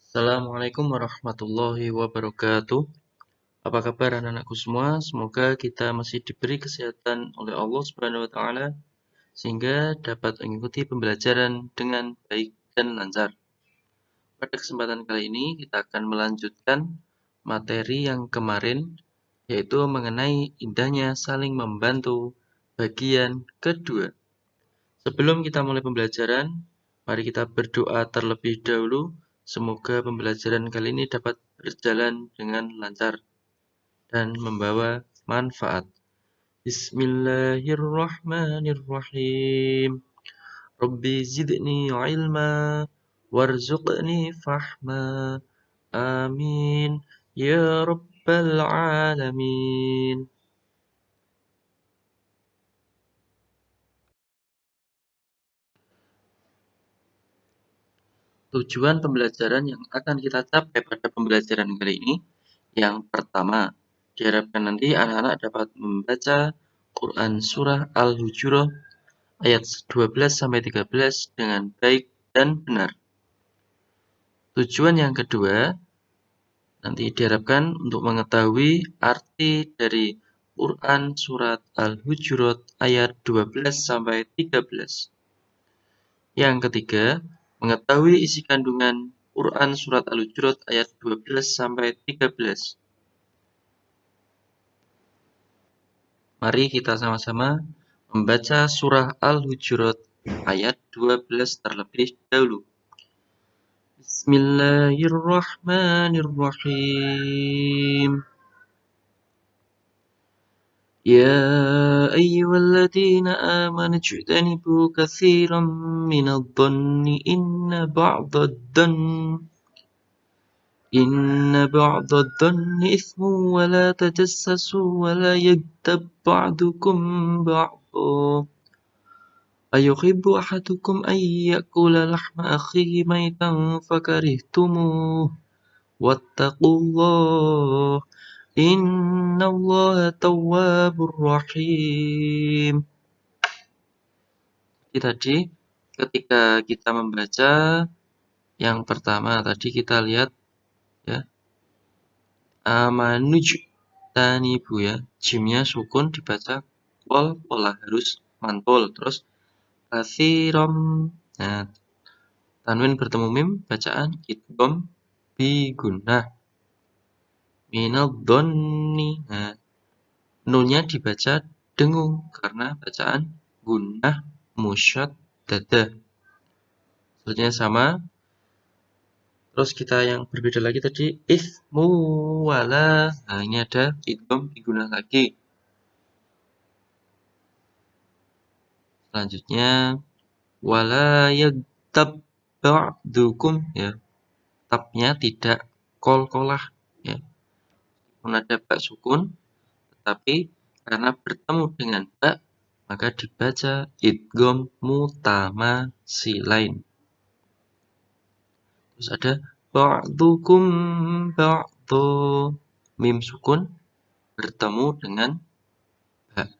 Assalamualaikum warahmatullahi wabarakatuh. Apa kabar anak-anakku semua? Semoga kita masih diberi kesehatan oleh Allah Subhanahu wa taala sehingga dapat mengikuti pembelajaran dengan baik dan lancar. Pada kesempatan kali ini kita akan melanjutkan materi yang kemarin yaitu mengenai indahnya saling membantu bagian kedua. Sebelum kita mulai pembelajaran, mari kita berdoa terlebih dahulu. Semoga pembelajaran kali ini dapat berjalan dengan lancar dan membawa manfaat. Bismillahirrahmanirrahim. Rabbi zidni ilma warzuqni fahma. Amin. Ya Rabbal Alamin. Tujuan pembelajaran yang akan kita capai pada pembelajaran kali ini, yang pertama, diharapkan nanti anak-anak dapat membaca Quran Surah Al-Hujurat ayat 12-13 dengan baik dan benar. Tujuan yang kedua, nanti diharapkan untuk mengetahui arti dari Quran Surat Al-Hujurat ayat 12-13. Yang ketiga, mengetahui isi kandungan Quran Surat Al-Hujurat ayat 12-13. Mari kita sama-sama membaca surah Al-Hujurat ayat 12 terlebih dahulu. Bismillahirrahmanirrahim. Ya ayyuhalladzina amanu ijtanibu katsiran minadh-dhanni inna ba'dadh-dhanni itsmun wa la tajassasu wa la yaghtab ba'dukum ba'dha. Ayuhibbu ahadukum an ya'kula lahma akhihi maitan fakarihtumuh. Wattaqullah. Innallaha tawwabur rahim. Tadi ketika kita membaca yang pertama tadi kita lihat ya. Amanuj tanibu ya. Jimnya sukun dibaca pola harus mantul. Terus katsiram. Nah, tanwin bertemu mim bacaan idgham bi gunnah. Minadh-dhanni. Nah, nunnya dibaca dengung karena bacaan gunnah musyaddadah. Selanjutnya sama. Terus kita yang berbeda lagi tadi ismu wala. Nah, ini ada idgham bi gunnah lagi. Selanjutnya wala yaghtab ba'dukum ya. Tabnya tidak kol-kolah ya. Ada ba sukun tetapi karena bertemu dengan ba maka dibaca idgham mutamasilain. Terus ada ba'dukum ba'dho. Mim sukun bertemu dengan ba.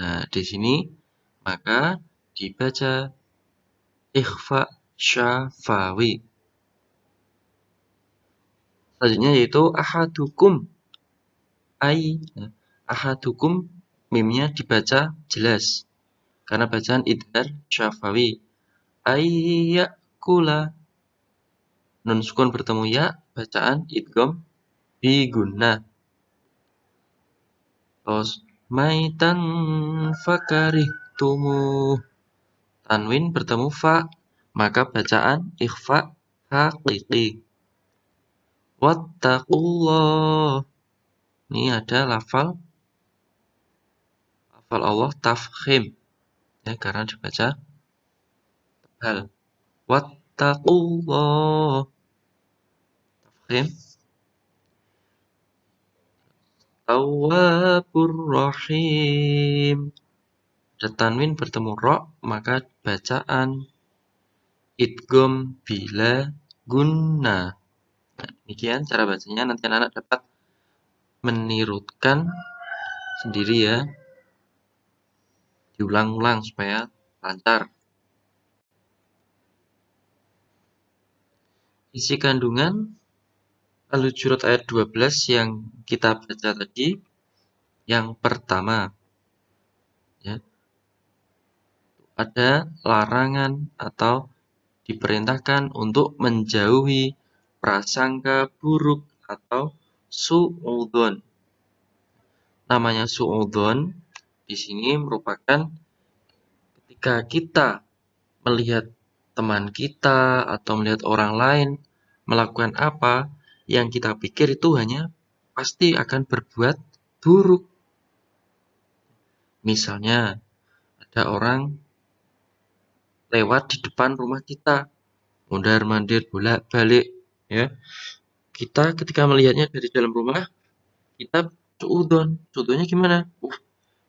Nah, di sini maka dibaca ikhfa syafawi. Selanjutnya yaitu ahadukum. Ahadukum mimnya dibaca jelas karena bacaan idghar syafawi. Ayyakula. Nun sukun bertemu ya, bacaan idgham bi gunnah. Terus maitan fakarihtumuh. Tanwin bertemu fa, maka bacaan ikhfa haqiqi. Wattaqullah. Ini ada lafal Allah tafkhim ya, karena dibaca tebal. Wattaqullah. Tafkhim. Tawwabur rahim. Ada tanwin bertemu ro, maka bacaan idgham bila gunnah. Nah, demikian cara bacanya. Nanti anak-anak dapat menirukan sendiri ya. Diulang-ulang supaya lancar. Isi kandungan Al-Hujurat ayat 12 yang kita baca tadi, yang pertama, ya, ada larangan atau diperintahkan untuk menjauhi prasangka buruk atau suudzon. Namanya suudzon di sini merupakan ketika kita melihat teman kita atau melihat orang lain melakukan apa yang kita pikir itu hanya pasti akan berbuat buruk. Misalnya ada orang lewat di depan rumah kita, mondar-mandir bolak-balik, ya. Kita ketika melihatnya dari dalam rumah, kita suudzon. Suudzonnya gimana?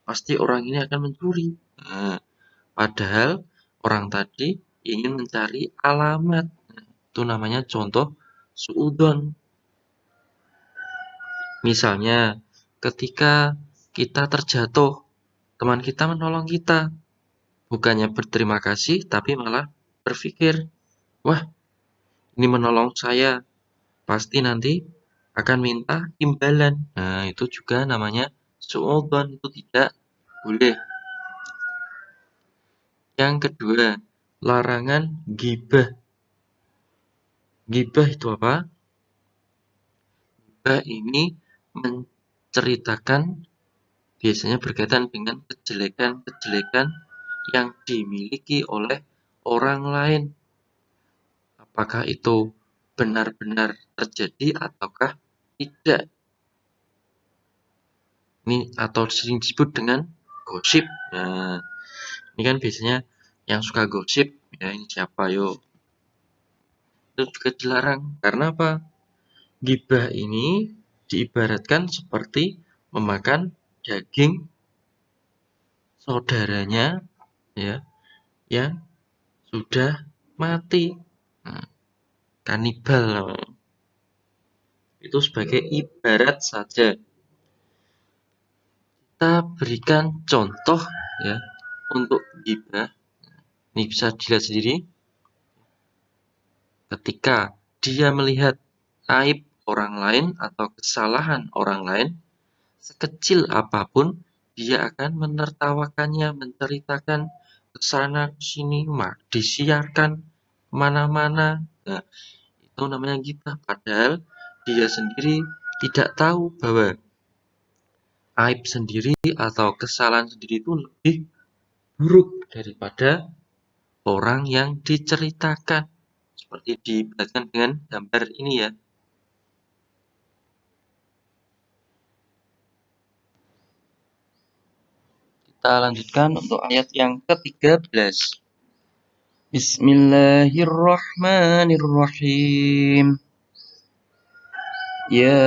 Pasti orang ini akan mencuri. Nah, padahal orang tadi ingin mencari alamat. Itu namanya contoh suudzon. Misalnya, ketika kita terjatuh, teman kita menolong kita. Bukannya berterima kasih, tapi malah berpikir, wah, ini menolong saya, pasti nanti akan minta imbalan. Nah, itu juga namanya suudzon, itu tidak boleh. Yang kedua, larangan ghibah. Ghibah itu apa? Ghibah ini menceritakan biasanya berkaitan dengan kejelekan-kejelekan yang dimiliki oleh orang lain. Apakah itu benar-benar terjadi ataukah tidak? Ini atau sering disebut dengan gosip. Nah, ini kan biasanya yang suka gosip, ya ini siapa yo? Itu juga dilarang. Karena apa? Ghibah ini diibaratkan seperti memakan daging saudaranya, ya, yang sudah mati. Nah, kanibal namanya. Itu sebagai ibarat saja. Kita berikan contoh ya untuk ghibah. Ini bisa dilihat sendiri. Ketika dia melihat aib orang lain atau kesalahan orang lain, sekecil apapun, dia akan menertawakannya, menceritakan ke sana ke sini, disiarkan kemana-mana. Nah, itu namanya ghibah. Padahal dia sendiri tidak tahu bahwa aib sendiri atau kesalahan sendiri itu lebih buruk daripada orang yang diceritakan. Seperti diperlihatkan dengan gambar ini ya. Kita lanjutkan untuk ayat yang ke-13. Bismillahirrahmanirrahim. Ya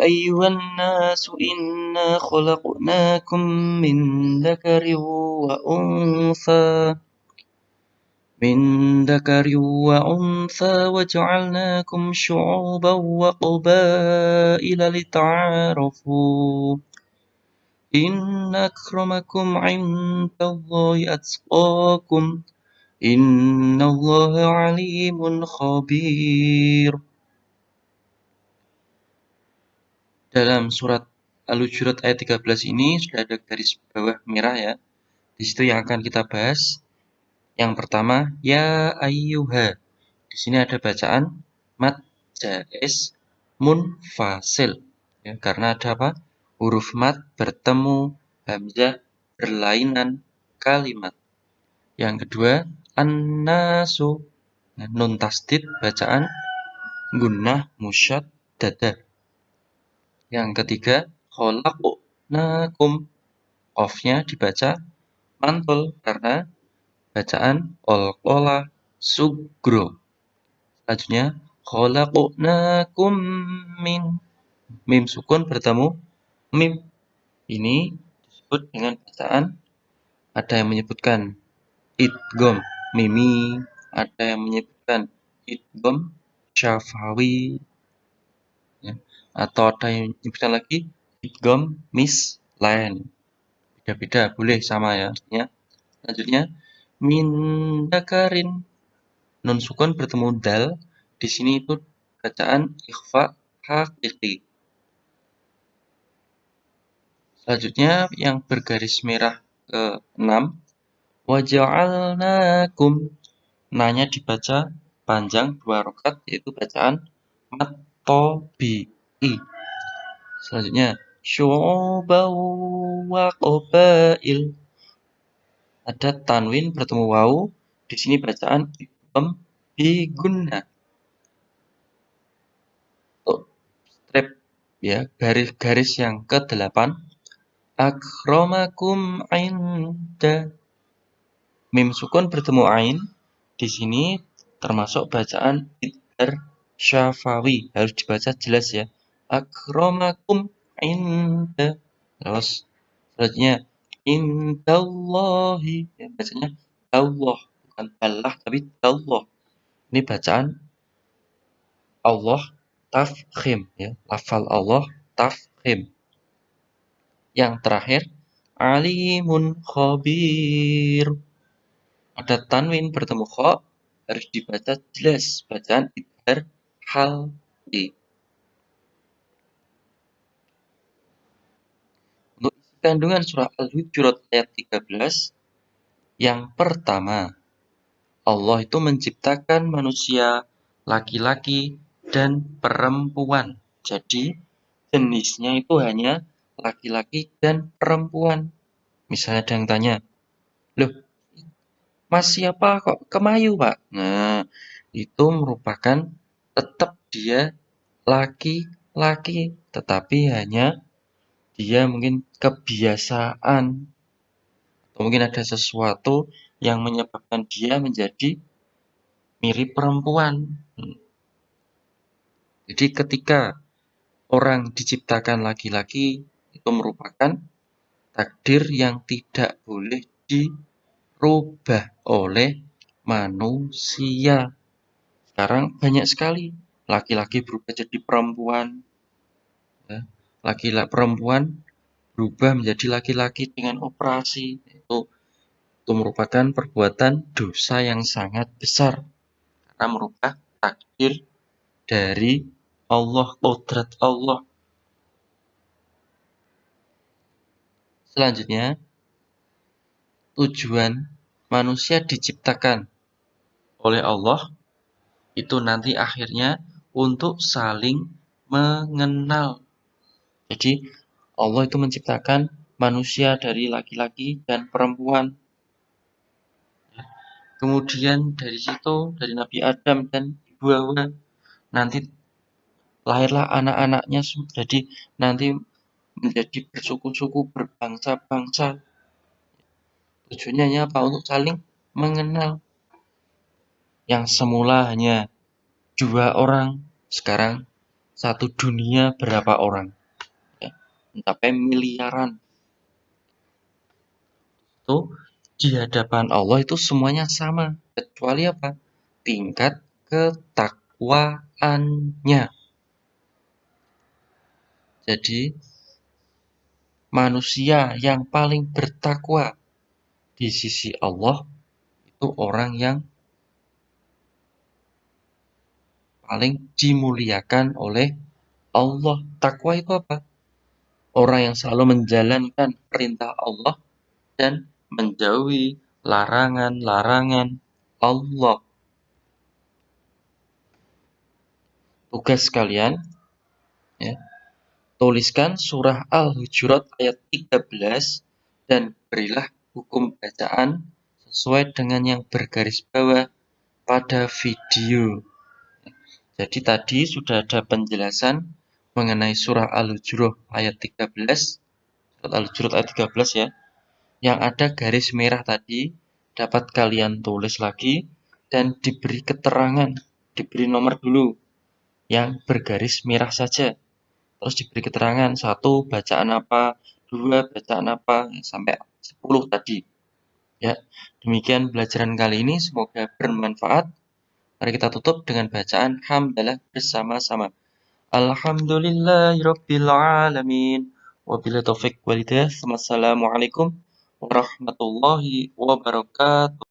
ayyuhan nasu inna khalaqnakum min dzakarin wa untha وجعلناكم شعوبا وقبائل لتعارفوا إن أكرمكم عند الله أتقاكم إن الله عليم خبير. Dalam surat Al-Hujurat ayat 13 ini sudah ada garis bawah merah ya. Di situ yang akan kita bahas. Yang pertama, ya ayyuha. Di sini ada bacaan mad jaiz munfasil. Ya, karena ada apa? Huruf mad bertemu hamzah berlainan kalimat. Yang kedua, an-nasu. Nah, nun tasdid bacaan gunnah musyaddadah. Yang ketiga, khalaqnakum. Qafnya dibaca mantul karena bacaan qalqalah sugro. Selanjutnya khalaqnakum min. Mim sukun bertemu mim. Ini disebut dengan bacaan, ada yang menyebutkan idgham mimi, ada yang menyebutkan idgham syafawi, ya. Atau ada yang menyebutkan lagi idgham mislan. Beda-beda, boleh sama ya artinya. Selanjutnya min dakarin. Nun sukun bertemu dal Di sini itu bacaan ikhfa haqiqi. Selanjutnya yang bergaris merah ke-6, waja'alnakum. Nanya dibaca panjang 2 rakaat, yaitu bacaan mat tabi'i. Selanjutnya syu'uban wa qabail. Ada tanwin bertemu waw. Di sini bacaan idgham bi gunnah. Strip ya, garis-garis yang ke-8. Akramakum inda. Mim sukun bertemu ain. Di sini termasuk bacaan idghar syafawi, harus dibaca jelas ya. Akramakum inda. Terus selanjutnya indallahi, ya, bacanya Allah, bukan Allah tapi Allah. Ini bacaan Allah tafkhim ya, lafal Allah tafkhim. Yang terakhir alimun khabir. Ada tanwin bertemu kha, harus dibaca jelas, bacaan idghar halqi. Untuk isi kandungan surah Al-Hujurat ayat 13, yang pertama, Allah itu menciptakan manusia laki-laki dan perempuan. Jadi jenisnya itu hanya laki-laki dan perempuan. Misalnya ada yang tanya, loh, Mas siapa kok kemayu, Pak? Nah, itu merupakan tetap dia laki-laki, tetapi hanya dia mungkin kebiasaan atau mungkin ada sesuatu yang menyebabkan dia menjadi mirip perempuan. Jadi ketika orang diciptakan laki-laki, itu merupakan takdir yang tidak boleh dirubah oleh manusia. Sekarang banyak sekali laki-laki berubah jadi perempuan, ya. Laki-laki perempuan berubah menjadi laki-laki dengan operasi. Itu merupakan perbuatan dosa yang sangat besar karena merubah takdir dari Allah, kodrat Allah. Selanjutnya, tujuan manusia diciptakan oleh Allah itu nanti akhirnya untuk saling mengenal. Jadi Allah itu menciptakan manusia dari laki-laki dan perempuan. Kemudian dari situ, dari Nabi Adam dan Ibu Hawa, nanti lahirlah anak-anaknya. Jadi nanti menjadi bersuku-suku, berbangsa-bangsa. Tujuannya apa? Untuk saling mengenal. Yang semula hanya 2 orang, sekarang satu dunia berapa orang? Ya, mencapai miliaran. Itu di hadapan Allah itu semuanya sama, kecuali apa? Tingkat ketakwaannya. Jadi manusia yang paling bertakwa di sisi Allah itu orang yang paling dimuliakan oleh Allah. Takwa itu apa? Orang yang selalu menjalankan perintah Allah dan menjauhi larangan-larangan Allah. Tugas kalian, ya, tuliskan surah Al-Hujurat ayat 13 dan berilah hukum bacaan sesuai dengan yang bergaris bawah pada video. Jadi tadi sudah ada penjelasan mengenai surah Al-Hujurat ayat 13, surat Al-Hujurat ayat 13 ya. Yang ada garis merah tadi dapat kalian tulis lagi dan diberi keterangan, diberi nomor dulu yang bergaris merah saja. Terus diberi keterangan 1 bacaan apa, 2 bacaan apa, sampai 10 tadi. Ya, demikian pelajaran kali ini, semoga bermanfaat. Mari kita tutup dengan bacaan hamdalah bersama-sama. Alhamdulillahirabbil alamin. Wabillahi taufik wal hidayah. Wassalamualaikum warahmatullahi wabarakatuh.